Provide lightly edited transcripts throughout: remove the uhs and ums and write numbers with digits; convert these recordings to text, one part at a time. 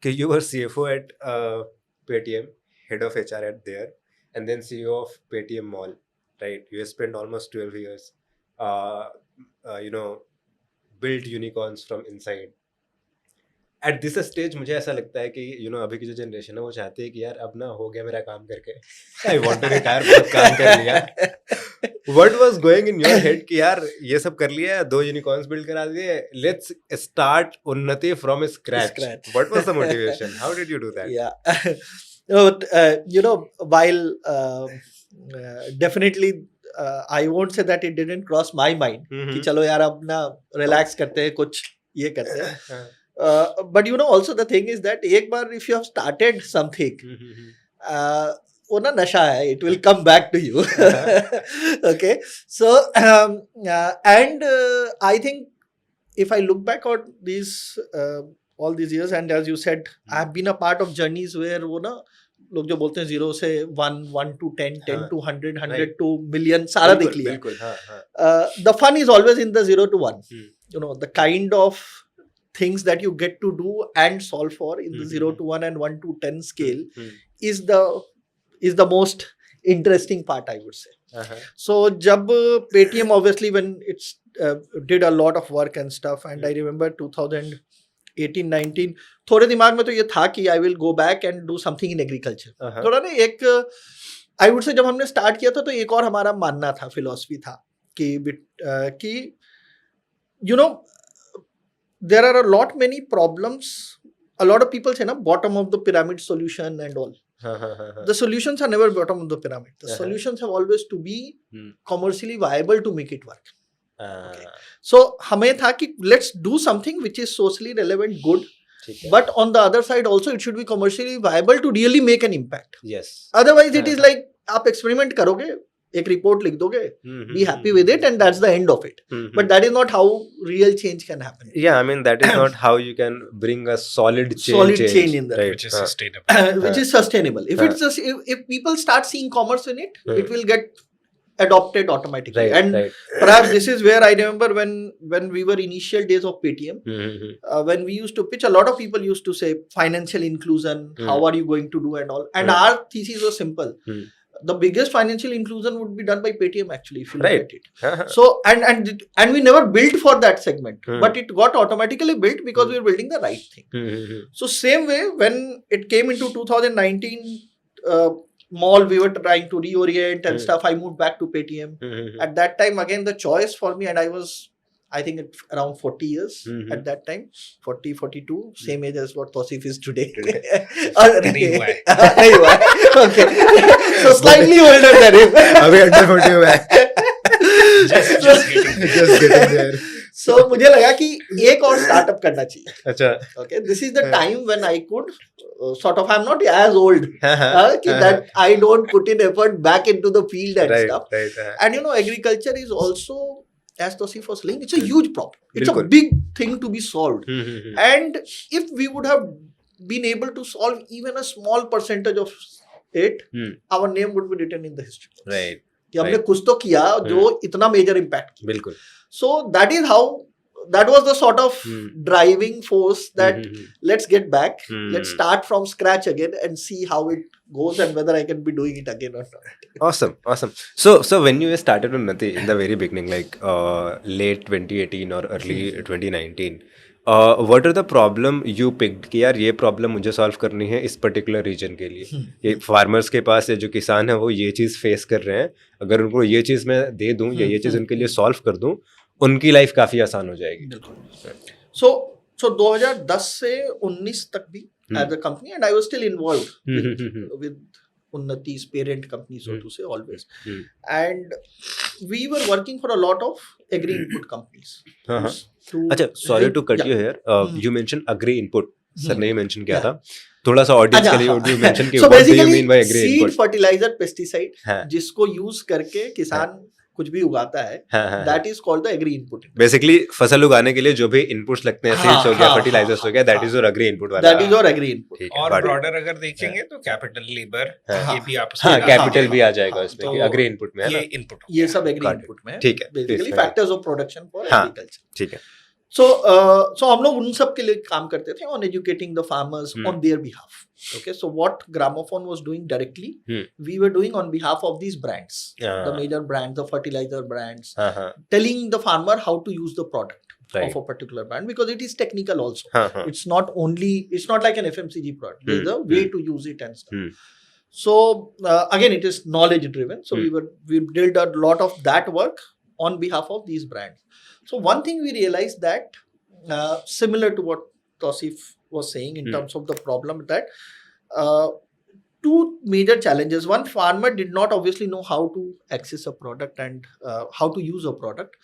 कि you were CFO at Paytm, head of HR at there, and then CEO of Paytm Mall, right? You spent almost 12 years, you know, built unicorns from inside. At this stage मुझे ऐसा लगता है कि अभी की जो generation है वो चाहती है कि यार अब ना हो गया मेरा काम करके, आई वांट टू रिटायर, बहुत काम कर लिया. What was going in your head कि यार ये सब कर लिया, 2 यूनिकॉर्न्स बिल्ड करा दिए, let's start उन्नति from scratch. What was the motivation? How did you do that? Yeah. While definitely I won't say that it didn't cross my mind कि चलो यार अब ना relax करते हैं, कुछ ये करते हैं. But also the thing is that एक बार if you have started something, वो ना नशा है, it will come back to you. Okay, so and I think if I look back on these all these years, and as you said, I have been a part of journeys where वो ना लोग जो बोलते हैं 0 से 1 to 10, 10 to 100, 100 to million, सारा देख लिया. The fun is always in the 0 to 1. The kind of things that you get to do and solve for in the 0 to 1 and 1 to 10 scale is the most interesting part, I would say. So jab Paytm, obviously when it's did a lot of work and stuff, and I remember 2018-19 थोड़े दिमाग में तो ये था कि I will go back and do something in agriculture. थोड़ा ना एक I would say जब हमने स्टार्ट किया था तो एक और हमारा मानना था, फिलॉसफी था कि there are a lot many problems. A lot of people say, bottom of the pyramid solution and all. The solutions are never bottom of the pyramid. The solutions have always to be commercially viable to make it work. Okay. So, हमें था कि let's do something which is socially relevant, good. But on the other side also, it should be commercially viable to really make an impact. Yes. Otherwise, it is like आप experiment करोगे, एक report लिख दोगे, be happy with it, and that's the end of it. But that is not how real change can happen. Yeah, I mean that is not how you can bring a solid change in that, right. Which is sustainable. Which is sustainable. If it's just if people start seeing commerce in it, it will get adopted automatically. Perhaps this is where I remember when we were initial days of Paytm, when we used to pitch, a lot of people used to say financial inclusion, how are you going to do and all, and our thesis was simple. The biggest financial inclusion would be done by Paytm actually, if you look at it. So and we never built for that segment, but it got automatically built because we were building the right thing. So same way, when it came into 2019 mall, we were trying to reorient and stuff. I moved back to Paytm. At that time, again, the choice for me, and I was, I think, around 40 years at that time, 40, 42, same age as what Tausif is today. Okay. So slightly older than him. अभी under 40 हुआ है. Just getting there. So मुझे लगा कि एक और startup करना चाहिए. अच्छा. Okay, this is the time when I could sort of, I'm not as old that I don't put in effort back into the field and stuff. And agriculture is also, as Tausif was saying, it's a huge problem. It's a big thing to be solved. And if we would have been able to solve even a small percentage of it, our name would be written in the history. Right. कि हमने कुछ तो किया जो इतना major impact किया. बिल्कुल. So that is how, that was the sort of driving force that let's get back, let's start from scratch again and see how it goes and whether I can be doing it again or not. Awesome. So when you started Unnati in the very beginning, like late 2018 or early 2019, what are the problem you picked कि यार ये problem मुझे solve करनी है इस particular region के लिए. ये farmers के पास जो किसान है वो ये चीज़ face कर रहे हैं, अगर उनको ये चीज़ मैं दे दूँ या ये चीज़ उनके लिए solve कर दूँ, उनकी लाइफ काफी आसान हो जाएगी. So 2010 से 19 तक भी as a company, and I was still involved with Unnati's parent company, so to say, always. And we were working for a lot of agri input companies. अच्छा, sorry to cut you here. You mentioned agri input. Sir ने mention किया था. थोड़ा सा audience के लिए what you mention कि what do you mean by agri input? Seed, fertilizer, pesticide जिसको यूज करके किसान कुछ भी उगाता है, that is called the agri input. Basically फसल उगाने के लिए जो भी इनपुट्स लगते हैं, सीड्स हो गया, फर्टिलाइजर्स हो गया, that is your agri input वाला. That is your agri input. और ब्रॉडर अगर देखेंगे तो कैपिटल, लेबर, ये भी आप कैपिटल भी आ जाएगा इसमें कि agri input में है ना. ये इनपुट, ये सब agri input में है. ठीक है. Basically factors of production for agriculture. ठीक है. So हम लोग उन सब के लिए काम करते थे on educating the farmers on their behalf. Okay, so what Gramophone was doing directly, we were doing on behalf of these brands, the major brands, the fertilizer brands, telling the farmer how to use the product of a particular brand, because it is technical also. It's not like an FMCG product. There's a way to use it and stuff. So again, it is knowledge driven. So we did a lot of that work on behalf of these brands. So one thing we realized that similar to what Tausif was saying in terms of the problem, that two major challenges. One, farmer did not obviously know how to access a product and how to use a product.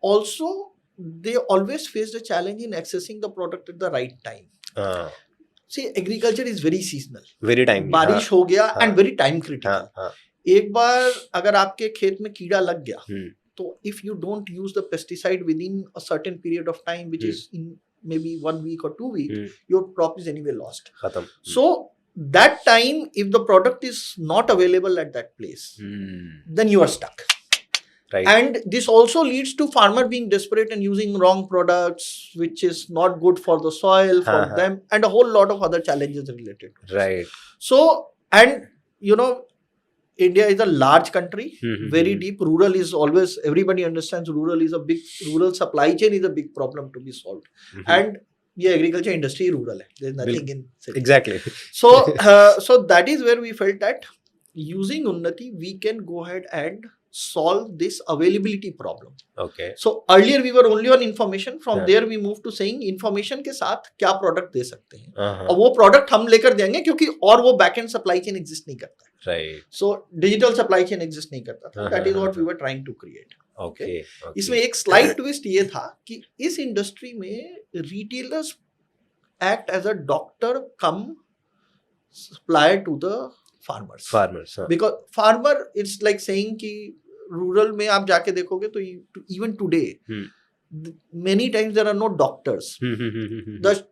Also, they always faced a challenge in accessing the product at the right time. See, agriculture is very seasonal. Very timely. बारिश हो गया and very time critical. एक बार अगर आपके खेत में कीड़ा लग गया, तो if you don't use the pesticide within a certain period of time, which is in maybe 1 week or 2 weeks, your crop is anyway lost. So that time, if the product is not available at that place, then you are stuck. Right. And this also leads to farmer being desperate and using wrong products, which is not good for the soil, for them, and a whole lot of other challenges related to this. Right. So, and you know, India is a large country, very deep. Rural is always, everybody understands rural supply chain is a big problem to be solved. And the agriculture industry rural hai. There's nothing in city. Exactly. So, so that is where we felt that using Unnati, we can go ahead and solve this availability problem. Okay. So earlier we were only on information. From there we moved to saying information के साथ क्या product दे सकते हैं, और वो product हम लेकर देंगे, क्योंकि और वो back end supply chain exist नहीं करता. Right. So digital supply chain exist नहीं करता था. That is what we were trying to create. Okay. इसमें एक slight twist ये था कि इस industry में retailers act as a doctor come supplier to the farmers. Because farmer, it's like saying कि rural में आप जाके देखोगे तो even today many times there are no doctors. The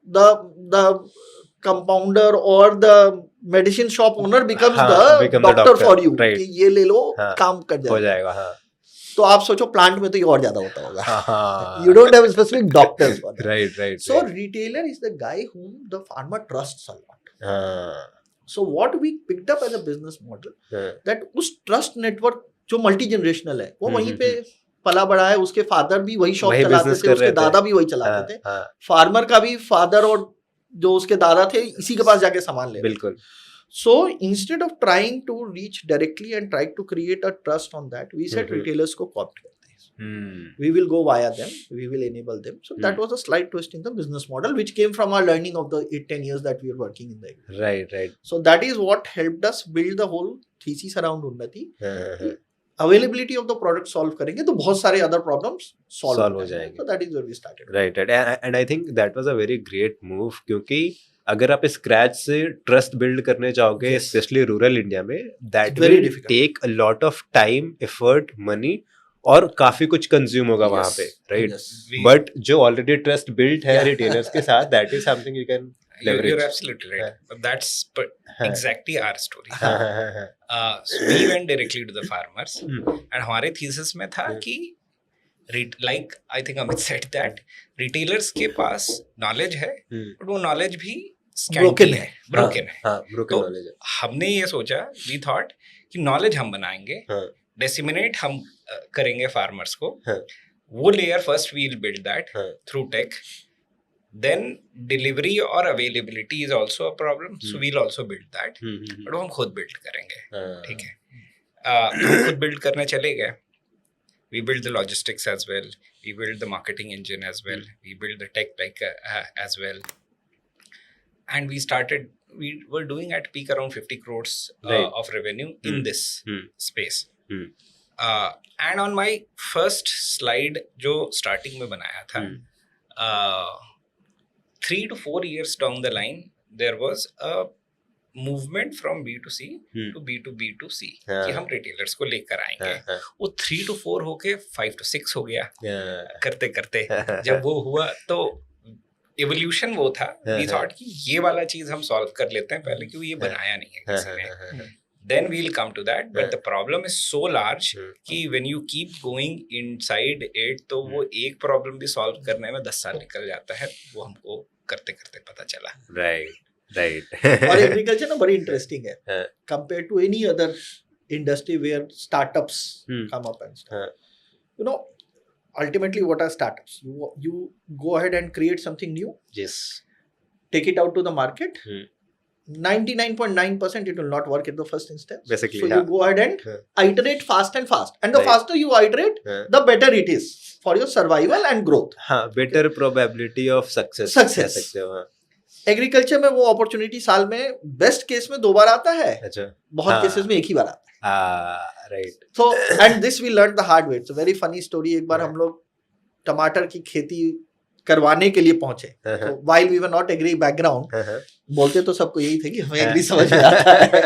compounder or the medicine shop owner becomes the doctor for you. Right. कि ये ले लो, काम कर जाएगा. तो आप सोचो प्लांट में तो ये और ज्यादा होता होगा. You don't have specific doctors for that. Right. So retailer is the guy whom the farmer trusts a lot. So what we picked up as a business model, that उस trust network जो multi generational है, वो वहीं पे पला बड़ा है. उसके फादर भी वही शॉप चलाते थे, उसके दादा भी वही चलाते थे. फार्मर का भी फादर और जो उसके दादा थे इसी के पास जाके सामान ले. बिल्कुल. So instead of trying to reach directly and try to create a trust on that, we said retailers को co-opt करते हैं. We will go via them, we will enable them. So that was a slight twist in the business model, which came from our learning of the 8-10 years that we were working in the Right. So that is what helped us build the whole thesis around Unnati. Availability of the product solve करेंगे तो बहुत सारे other problems solve हो जाएंगे. So that is where we started. Right. And I think that was a very great move, क्योंकि अगर आप scratch से ट्रस्ट बिल्ड करने चाहोगे, स्पेशली रूरल इंडिया में, that will take a lot of time, effort, money, और काफी कुछ कंज्यूम होगा वहां पे, राइट? बट जो ऑलरेडी ट्रस्ट बिल्ड है रिटेलर्स के साथ, that is something you can leverage. You're absolutely right. But that's exactly our story. So we went directly to the farmers, and हमारे thesis में था कि like I think Amit said that retailers के पास knowledge है, but वो knowledge भी broken है. broken knowledge है. हमने ये सोचा, we thought कि knowledge हम बनाएंगे, disseminate हम करेंगे farmers को. वो layer first we'll build that through tech. Then delivery or availability is also a problem, so we'll also build that. But वो हम खुद build करेंगे, ठीक है? हम खुद build करने चले गए. We build the logistics as well. We build the marketing engine as well. We build the tech as well. And we were doing at peak around 50 crores of revenue in this space. And on my first slide, जो starting में बनाया था, 3 to 4 years down the line, there was a movement from B2C to B2B2C कि हम retailers को लेकर आएंगे. वो 3 to 4 होके 5 to 6 हो गया. करते करते जब वो हुआ तो evolution वो था. We thought कि ये वाला चीज हम solve कर लेते हैं पहले, क्योंकि ये बनाया नहीं है किसी ने. then we'll come to that. But हाँ. the problem is so large हम्म. कि when you keep going inside it, तो वो एक problem भी solve करने में 10 साल निकल जाता है. वो हमको करते करते पता चला. Right. और एग्रीकल्चर ना बड़ी इंटरेस्टिंग है हाँ. compared to any other industry where startups come up and stuff. हाँ. You know, ultimately what are startups? You go ahead and create something new, Yes. take it out to the market. 99.9% it will not work in the first instance. Basically, so yeah. you go ahead and Yeah. iterate fast and fast, and the Right. faster you iterate, Yeah. the better it is for your survival and growth. हाँ, better probability of success. Success. कह सकते हो, हाँ. Agriculture में वो opportunity साल में best case में 2 बार आता है, अच्छा. बहुत हाँ. केसेस में एक ही बार आता है. Right. So and this we learned the hard way. It's a very funny story. एक बार Yeah. हम लोग टमाटर की खेती करवाने के लिए पहुंचे. So while we were not agree background, बोलते तो सबको यही थे कि हमें एग्री समझ में आता है.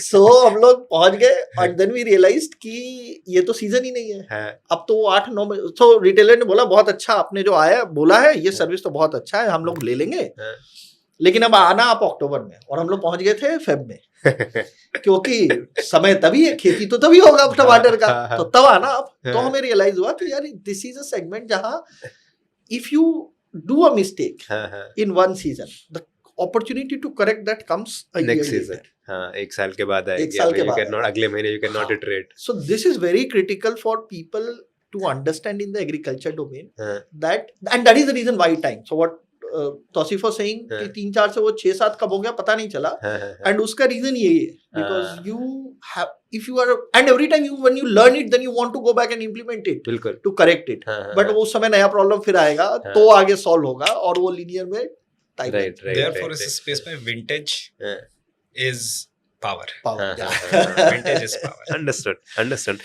So हम लोग पहुंच गए and then we realized कि ये तो सीजन ही नहीं है. हाँ. अब तो 8-9 में तो रिटेलर ने बोला बहुत अच्छा आपने जो आया बोला है ये सर्विस तो बहुत अच्छा है हम लोग ले लेंगे. लेकिन अब आना आप अक्टूबर में, और हम लोग पहुंच गए थे फेब में. क्योंकि समय तभी है, खेती तो तभी होगा टमाटर का, तो तब आना आप. तो हमें रियलाइज हुआ कि यार दिस इज अ सेगमेंट जहां if you do a mistake in one season the opportunity to correct that comes a Next year season. हाँ, एक साल के बाद आएगी. एक साल के You बाद cannot, अगले महीने you cannot हाँ. iterate. So this is very critical for people to understand in the agriculture domain हाँ. that is the reason why time. So what Tausif was saying कि 3-4 से वो 6-7 कब हो गया पता नहीं चला. हाँ, हाँ, हाँ. And उसका रीजन यही है because हाँ. you have if you are and every time you when you learn it then you want to go back and implement it बिल्कुल. to correct it. हाँ, हाँ, But हाँ. वो उस समय नया प्रॉब्लम फिर आएगा हाँ. तो आगे सॉल्व होगा और वो लीनियर में time Right, right, Therefore, right, इस space में vintage हाँ. is power. पावर. हाँ, हाँ, हाँ, हाँ. Vintage is power. Understood.